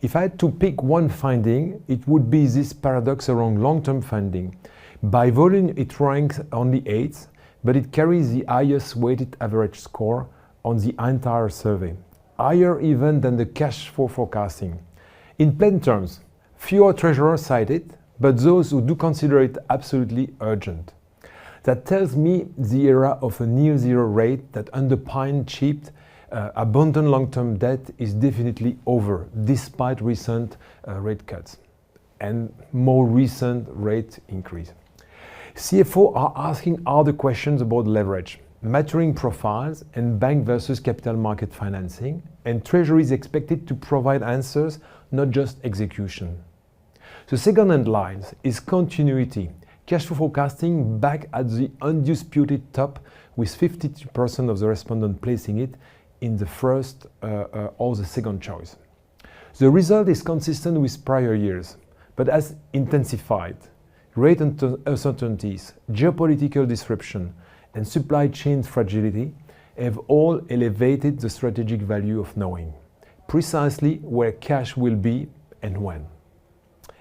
If I had to pick one finding, it would be this paradox around long-term funding. By volume, it ranks only 8th, but it carries the highest weighted average score on the entire survey, higher even than the cash flow forecasting. In plain terms, fewer treasurers cite it, but those who do consider it absolutely urgent. That tells me the era of a near-zero rate that underpinned cheap, abundant long-term debt is definitely over, despite recent rate cuts and more recent rate increase. CFO are asking other questions about leverage, maturing profiles, and bank versus capital market financing, and Treasury is expected to provide answers, not just execution. The second headline is continuity. Cash flow forecasting back at the undisputed top, with 52% of the respondents placing it in the first or the second choice. The result is consistent with prior years, but has intensified. Rate uncertainties, geopolitical disruption, and supply chain fragility have all elevated the strategic value of knowing precisely where cash will be and when.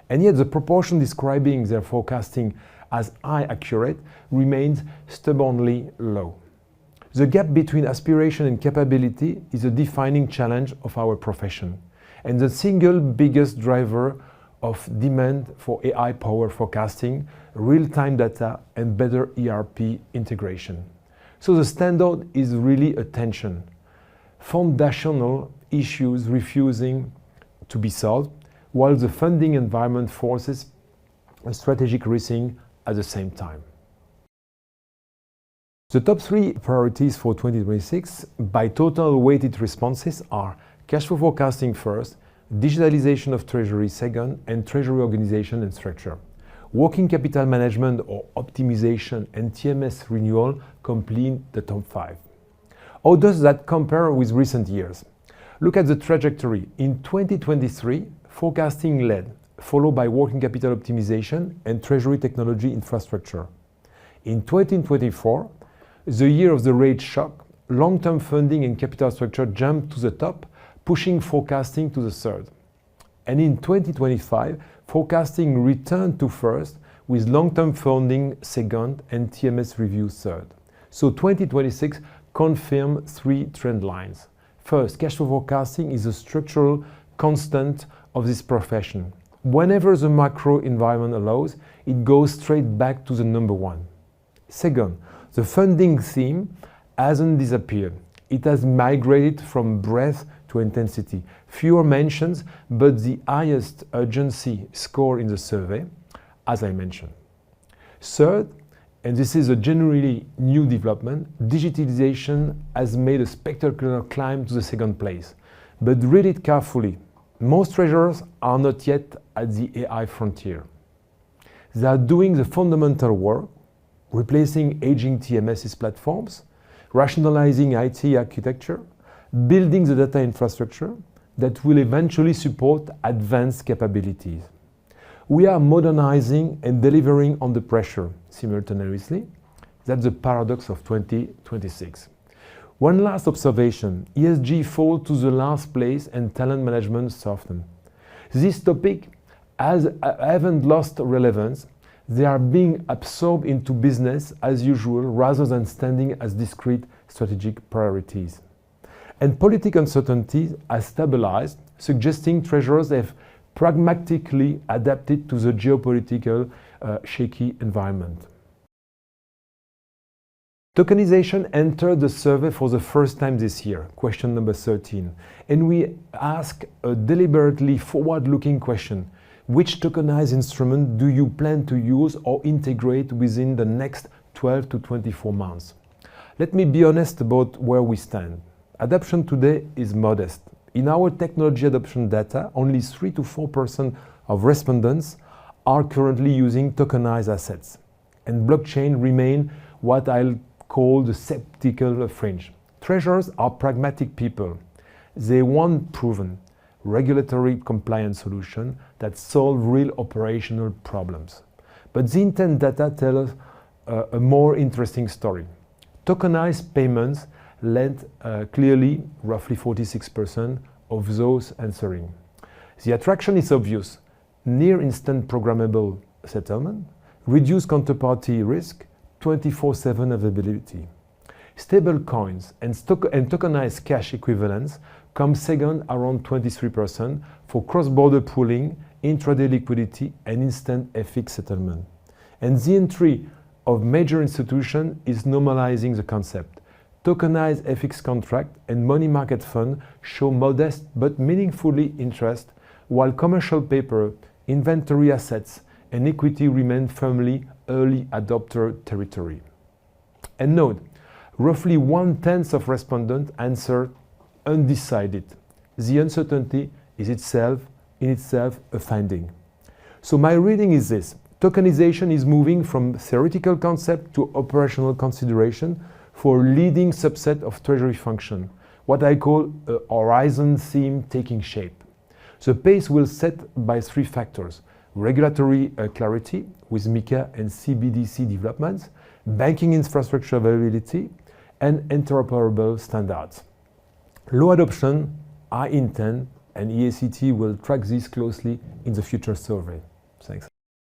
And yet the proportion describing their forecasting as high accurate remains stubbornly low. The gap between aspiration and capability is a defining challenge of our profession, and the single biggest driver of demand for AI-powered forecasting, real-time data, and better ERP integration. So the standout is really attention. Foundational issues refusing to be solved, while the funding environment forces a strategic rethinking at the same time. The top 3 priorities for 2026 by total weighted responses are cash flow forecasting first, digitalization of Treasury second, and Treasury organization and structure. Working capital management or optimization and TMS renewal complete the top 5. How does that compare with recent years? Look at the trajectory. In 2023, forecasting led, followed by working capital optimization and Treasury technology infrastructure. In 2024, the year of the rate shock, long-term funding and capital structure jumped to the top, pushing forecasting to the third. And in 2025, forecasting returned to first, with long-term funding second and TMS review third. So 2026 confirmed 3 trend lines. First, cash flow forecasting is a structural constant of this profession. Whenever the macro environment allows, it goes straight back to the number 1. Second, the funding theme hasn't disappeared. It has migrated from breadth to intensity. Fewer mentions, but the highest urgency score in the survey, as I mentioned. Third, and this is a generally new development, digitalization has made a spectacular climb to the second place. But read it carefully. Most treasurers are not yet at the AI frontier. They are doing the fundamental work, replacing aging TMS platforms, rationalizing IT architecture, building the data infrastructure that will eventually support advanced capabilities. We are modernizing and delivering under pressure simultaneously. That's the paradox of 2026. One last observation, ESG falls to the last place and talent management soften. This topic haven't lost relevance. They are being absorbed into business as usual rather than standing as discrete strategic priorities. And political uncertainty has stabilized, suggesting treasurers have pragmatically adapted to the geopolitical shaky environment. Tokenization entered the survey for the first time this year, question number 13, and we ask a deliberately forward-looking question. Which tokenized instrument do you plan to use or integrate within the next 12 to 24 months? Let me be honest about where we stand. Adoption today is modest. In our technology adoption data, only 3 to 4% of respondents are currently using tokenized assets, and blockchain remain what I'll call the skeptical fringe. Treasurers are pragmatic people. They want proven, regulatory compliant solutions that solve real operational problems. But the intent data tells us a more interesting story. Tokenized payments led clearly roughly 46% of those answering. The attraction is obvious: near instant programmable settlement, reduced counterparty risk, 24/7 availability. Stable coins and tokenized cash equivalents come second, around 23%, for cross-border pooling, intraday liquidity, and instant FX settlement. And the entry of major institutions is normalizing the concept. Tokenized FX contract and money market fund show modest but meaningfully interest, while commercial paper, inventory assets, and equity remain firmly early adopter territory. And note, roughly 1/10 of respondents answered undecided. The uncertainty is in itself a finding. So my reading is this: tokenization is moving from theoretical concept to operational consideration for a leading subset of Treasury function, what I call a horizon theme taking shape. The pace will set by 3 factors: regulatory clarity with MiCA and CBDC developments, banking infrastructure availability, and interoperable standards. Low adoption, high intent, and EACT will track this closely in the future survey. Thanks.